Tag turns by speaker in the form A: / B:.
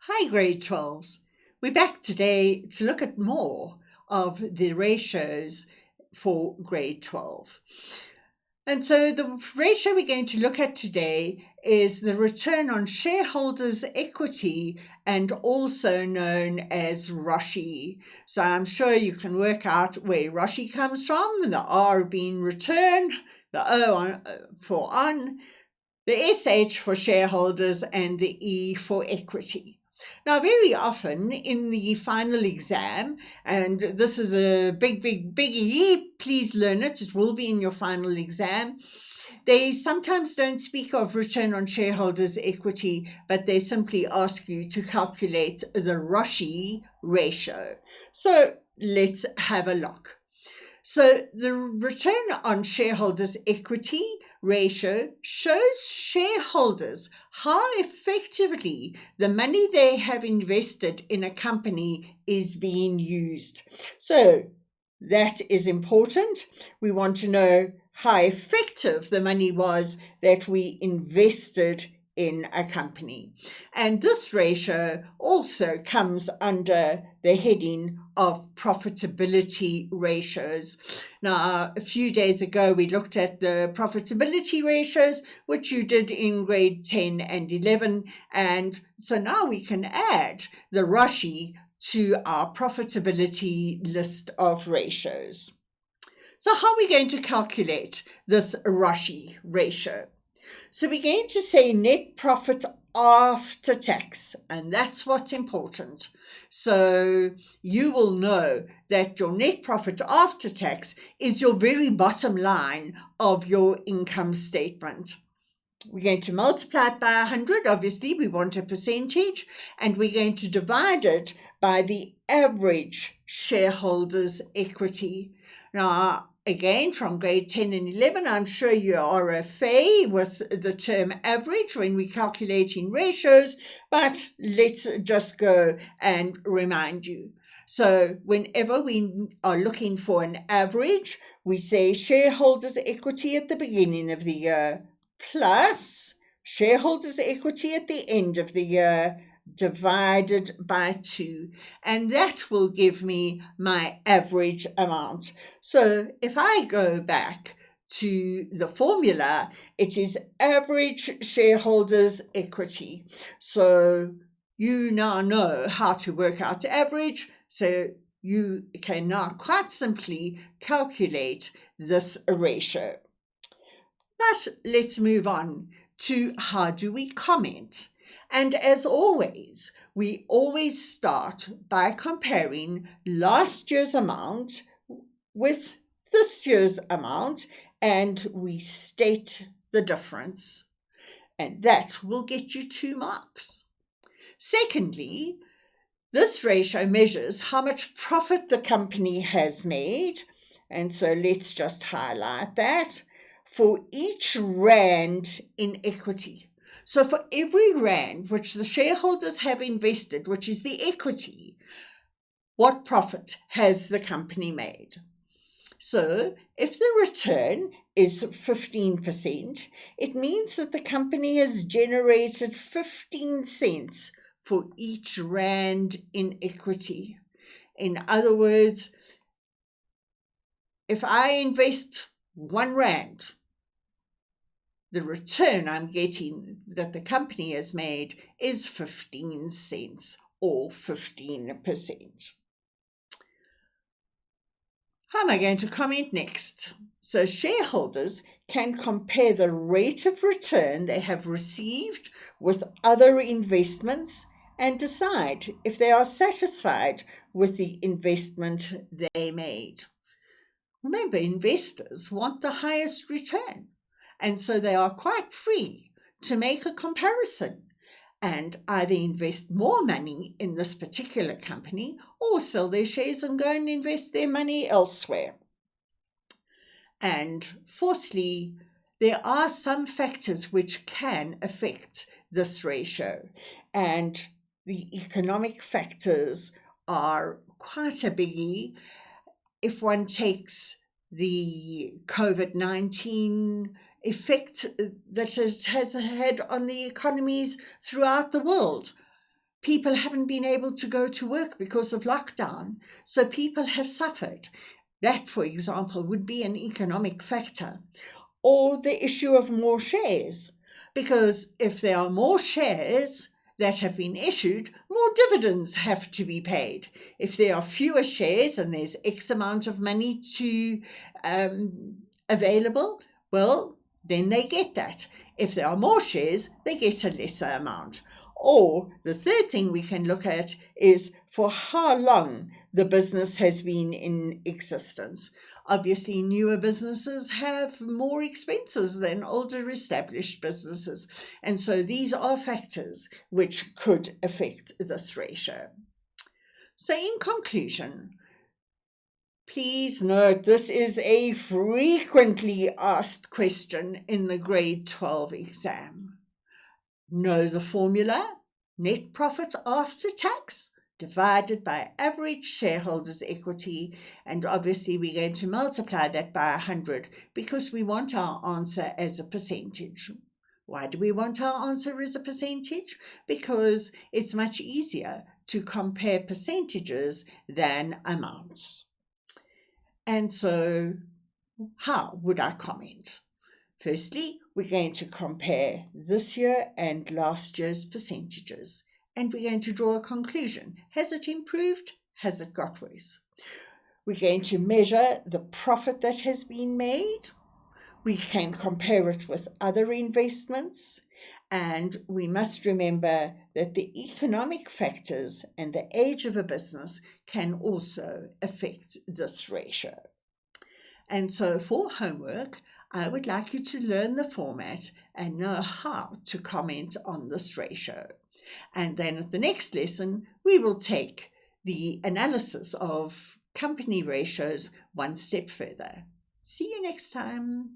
A: Hi, grade 12s. We're back today to look at more of the ratios for grade 12. And so the ratio we're going to look at today is the return on shareholders' equity, and also known as ROSHI. So I'm sure you can work out where ROSHI comes from, the R being return, the O for on, the SH for shareholders, and the E for equity. Now, very often in the final exam, and this is a biggie, please learn it, it will be in your final exam. They sometimes don't speak of return on shareholders' equity, but they simply ask you to calculate the ROSHI ratio. So let's have a look. So the return on shareholders' equity ratio shows shareholders how effectively the money they have invested in a company is being used. So that is important. We want to know how effective the money was that we invested in a company. And this ratio also comes under the heading of profitability ratios. Now, a few days ago, we looked at the profitability ratios, which you did in grade 10 and 11. And so now we can add the ROSHI to our profitability list of ratios. So how are we going to calculate this ROSHI ratio? So we're going to say net profit after tax, and that's what's important. So you will know that your net profit after tax is your very bottom line of your income statement. We're going to multiply it by 100. Obviously, we want a percentage, and we're going to divide it by the average shareholders' equity. Now, again, from grade 10 and 11, I'm sure you are a fay with the term average when we're calculating ratios, but let's just go and remind you. So whenever we are looking for an average, we say shareholders' equity at the beginning of the year plus shareholders' equity at the end of the year divided by 2, and that will give me my average amount. So if I go back to the formula, it is average shareholders' equity. So you now know how to work out average, so you can now quite simply calculate this ratio. But let's move on to how do we comment. And as always, we always start by comparing last year's amount with this year's amount, and we state the difference. And that will get you 2 marks. Secondly, this ratio measures how much profit the company has made. And so let's just highlight that for each rand in equity. So for every rand which the shareholders have invested, which is the equity, what profit has the company made? So if the return is 15%, it means that the company has generated 15 cents for each rand in equity. In other words, if I invest 1 rand, the return I'm getting that the company has made is 15 cents or 15%. How am I going to comment next? So shareholders can compare the rate of return they have received with other investments and decide if they are satisfied with the investment they made. Remember, investors want the highest return, and so they are quite free to make a comparison and either invest more money in this particular company or sell their shares and go and invest their money elsewhere. And fourthly, there are some factors which can affect this ratio, and the economic factors are quite a biggie. If one takes the COVID-19 effect that it has had on the economies throughout the world, People haven't been able to go to work because of lockdown, so people have suffered. That, for example, would be an economic factor. Or the issue of more shares, because if there are more shares that have been issued, more dividends have to be paid. If there are fewer shares and there's X amount of money to available, well, then they get that. If there are more shares, they get a lesser amount. Or the third thing we can look at is for how long the business has been in existence. Obviously, newer businesses have more expenses than older established businesses. And so these are factors which could affect this ratio. So in conclusion, please note this is a frequently asked question in the grade 12 exam. Know the formula: net profit after tax divided by average shareholders' equity, and obviously we're going to multiply that by 100 because we want our answer as a percentage. Why do we want our answer as a percentage? Because it's much easier to compare percentages than amounts. And so how would I comment? Firstly, we're going to compare this year and last year's percentages, and we're going to draw a conclusion. Has it improved? Has it got worse? We're going to measure the profit that has been made. We can compare it with other investments, and we must remember that the economic factors and the age of a business can also affect this ratio. And so for homework, I would like you to learn the format and know how to comment on this ratio. And then at the next lesson, we will take the analysis of company ratios one step further. See you next time.